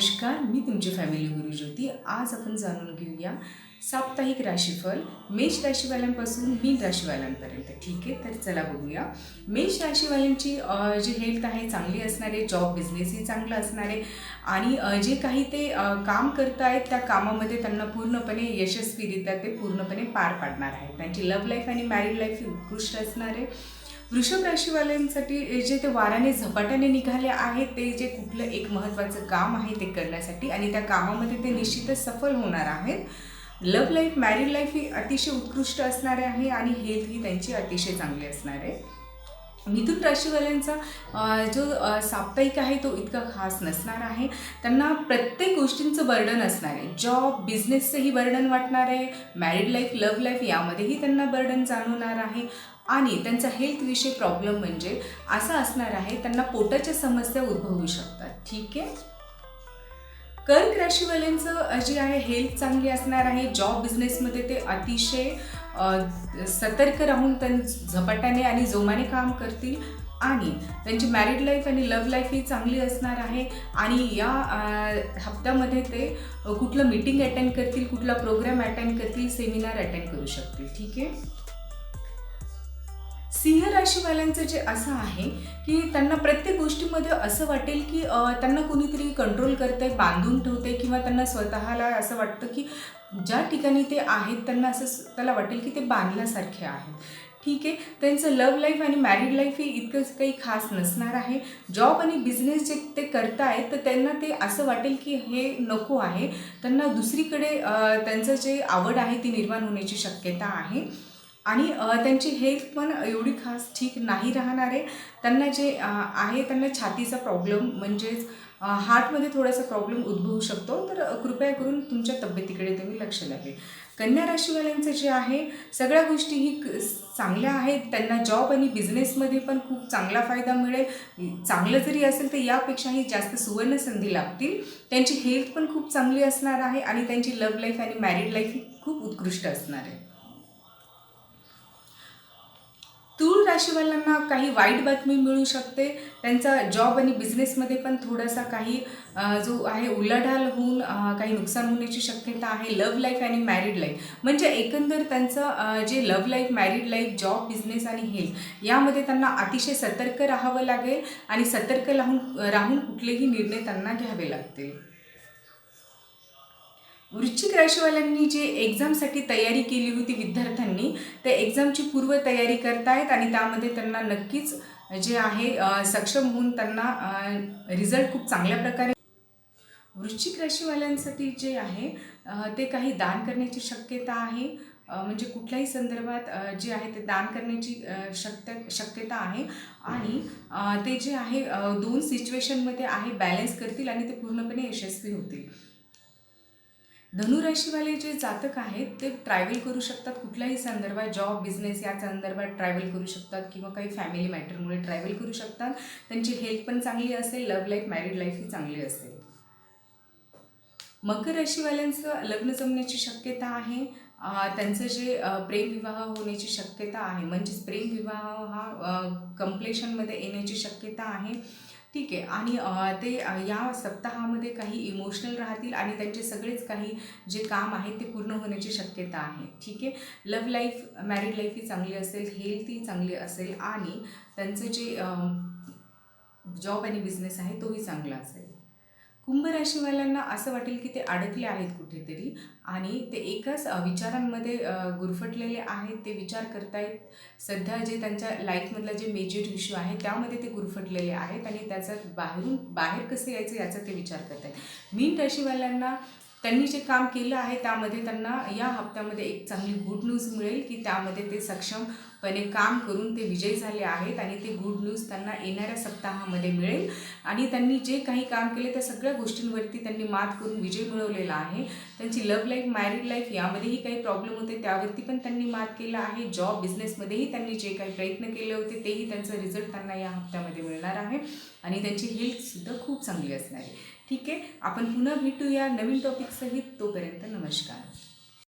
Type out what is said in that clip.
नमस्कार, मी तुमची फॅमिली गुरुज्योती। आज आपण जाणून घेऊया साप्ताहिक राशीफल मेष राशीवाल्यांपासून मीन राशीवाल्यांपर्यंत। ठीक आहे, तर चला बघूया। मेष राशीवाल्यांची जी हेल्थ आहे चांगली असणार आहे, जॉब बिझनेसही चांगला असणार आहे आणि जे काही ते काम करत आहेत त्या कामामध्ये त्यांना पूर्णपणे यशस्वीरित्या ते पूर्णपणे पार पाडणार आहेत। त्यांची लव्ह लाईफ आणि मॅरिड लाईफ ही उत्कृष्ट असणार आहे। वृषभ राशीवाल्यांसाठी जे ते वाऱ्याने झपाट्याने निघाले आहेत, ते जे कुठलं एक महत्त्वाचं काम आहे ते करण्यासाठी आणि त्या कामामध्ये ते निश्चितच सफल होणार आहेत। लव्ह लाईफ मॅरिड लाईफ ही अतिशय उत्कृष्ट असणार आहे आणि हेल्थ ही त्यांची अतिशय चांगली असणार आहे। मिथुन राशीवाल्यांचा जो साप्ताहिक आहे तो इतका खास नसणार आहे। त्यांना प्रत्येक गोष्टींचं बर्डन असणार आहे। जॉब बिझनेसचंही बर्डन वाटणार आहे, मॅरिड लाईफ लव्ह लाईफ यामध्येही त्यांना बर्डन जाणवणार आहे आणि त्यांचा हेल्थविषयी प्रॉब्लेम म्हणजे असा असणार आहे, त्यांना पोटाच्या समस्या उद्भवू शकतात। ठीक आहे। कर्क राशीवाल्यांचं जे आहे हेल्थ चांगली असणार आहे। जॉब बिझनेसमध्ये ते अतिशय सतर्क राहून झपाट्याने आणि जोमाने काम करतील आणि त्यांची मॅरिड लाईफ आणि लव्ह लाईफ ही चांगली असणार आहे आणि या हप्त्यामध्ये ते कुठलं मीटिंग अटेंड करतील, कुठला प्रोग्राम अटेंड करतील, सेमिनार अटेंड करू शकतील। ठीक आहे। सिंह राशीवाल्यांचं जे असं आहे की त्यांना प्रत्येक गोष्टीमध्ये असं वाटेल की त्यांना कोणीतरी कंट्रोल करतंय, बांधून ठेवतंय किंवा त्यांना स्वतःला असं वाटतं की ज्या ठिकाणी ते आहेत त्यांना असं त्याला वाटेल की ते बांधल्यासारखे आहेत। ठीक आहे। त्यांचं लव्ह लाईफ आणि मॅरिड लाईफ ही इतकंच काही खास नसणार आहे। जॉब आणि बिझनेस जे ते करतायत तर त्यांना ते असं वाटेल की हे नको आहे, त्यांना दुसरीकडे त्यांचं जे आवड आहे ती निर्माण होण्याची शक्यता आहे आणि त्यांची हेल्थ पण एवढी खास ठीक नाही राहणार आहे। त्यांना जे आहे त्यांना छातीचा प्रॉब्लेम म्हणजेच हार्टमध्ये थोडासा प्रॉब्लेम उद्भवू शकतो, तर कृपया करून तुमच्या तब्येतीकडे तुम्ही लक्ष द्यावे। कन्या राशीवाल्यांचं जे आहे सगळ्या गोष्टी ही चांगल्या आहेत। त्यांना जॉब आणि बिझनेसमध्ये पण खूप चांगला फायदा मिळेल। चांगलं जरी असेल तर यापेक्षाही जास्त सुवर्ण संधी लाभतील। त्यांची हेल्थ पण खूप चांगली असणार आहे आणि त्यांची लव्ह लाईफ आणि मॅरिड लाईफ ही खूप उत्कृष्ट असणार आहे। तूळ राशीवाल्यांना काही वाईट बातमी मिळू शकते। त्यांचा जॉब आणि बिझनेसमध्ये पण थोडासा काही जो आहे उलाढाल होऊन काही नुकसान होण्याची शक्यता आहे। लव्ह लाईफ आणि मॅरिड लाईफ म्हणजे एकंदर त्यांचं जे love life married life job business आणि हेल्थ यामध्ये त्यांना अतिशय सतर्क राहावं लागेल आणि सतर्क राहून कुठलेही निर्णय त्यांना घ्यावे लागतील। वृश्चिक राशीवाल्यांनी जे एक्झामसाठी तयारी केली होती विद्यार्थ्यांनी, त्या एक्झामची पूर्वतयारी करतायत आणि त्यामध्ये त्यांना नक्कीच जे आहे सक्षम होऊन त्यांना रिझल्ट खूप चांगल्या प्रकारे। वृश्चिक राशीवाल्यांसाठी जे आहे ते काही दान करण्याची शक्यता आहे। म्हणजे कुठल्याही संदर्भात जे आहे ते दान करण्याची शक्यता आहे आणि ते जे आहे दोन सिच्युएशनमध्ये आहे बॅलन्स करतील आणि ते पूर्णपणे यशस्वी होतील। धनुराशीवाले जे जातक आहेत ते ट्रॅव्हल करू शकतात, कुठल्याही संदर्भात जॉब बिझनेस या संदर्भात ट्रॅव्हल करू शकतात किंवा काही फॅमिली मॅटरमुळे ट्रॅव्हल करू शकतात। त्यांची हेल्थ पण चांगली असेल, लव्ह लाईफ मॅरिड लाईफ ही चांगली असेल। मकर राशीवाल्यांचं लग्न जमण्याची शक्यता आहे। त्यांचं जे प्रेमविवाह होण्याची शक्यता आहे, म्हणजेच प्रेमविवाह हा कंप्लेशनमध्ये येण्याची शक्यता आहे। ठीक आहे। आणि ते या सप्ताहामध्ये काही इमोशनल राहतील आणि त्यांचे सगळेच काही जे काम आहे ते पूर्ण होण्याची शक्यता आहे। ठीक आहे। लव्ह लाईफ मॅरिड लाईफ ही चांगली असेल, हेल्थ ही चांगली असेल आणि त्यांचं जे जॉब आणि बिझनेस आहे तोही चांगला असेल। कुंभ राशीवाल्यांना असं वाटेल की ते अडकले आहेत कुठेतरी आणि ते एकाच विचारांमध्ये गुरफटलेले आहेत। ते विचार करतायत, सध्या जे त्यांच्या लाईफमधला जे मेजर इश्यू आहे त्यामध्ये ते गुरफटलेले आहेत आणि त्याच्यात बाहेर कसं यायचं याचा ते विचार करत आहेत। मीन राशीवाल्यांना त्यांनी जे काम केलं आहे त्यामध्ये त्यांना या हप्त्यामध्ये एक चांगली गुड न्यूज मिळेल की त्यामध्ये ते सक्षमपणे काम करून ते विजयी झाले आहेत आणि ते गुड न्यूज त्यांना येणाऱ्या सप्ताहामध्ये मिळेल आणि त्यांनी जे काही काम केले त्या सगळ्या गोष्टींवरती त्यांनी मात करून विजय मिळवलेला आहे। त्यांची लव्ह लाईफ मॅरिड लाईफ यामध्येही काही प्रॉब्लेम होते त्यावरती पण त्यांनी मात केलं आहे। जॉब बिझनेसमध्येही त्यांनी जे काही प्रयत्न केले होते तेही त्यांचं रिझल्ट त्यांना या हप्त्यामध्ये मिळणार आहे आणि त्यांची हेल्थसुद्धा खूप चांगली असणार आहे। ठीक आहे। आपण पुन्हा भेटूया नवीन टॉपिकसहित, तोपर्यंत नमस्कार।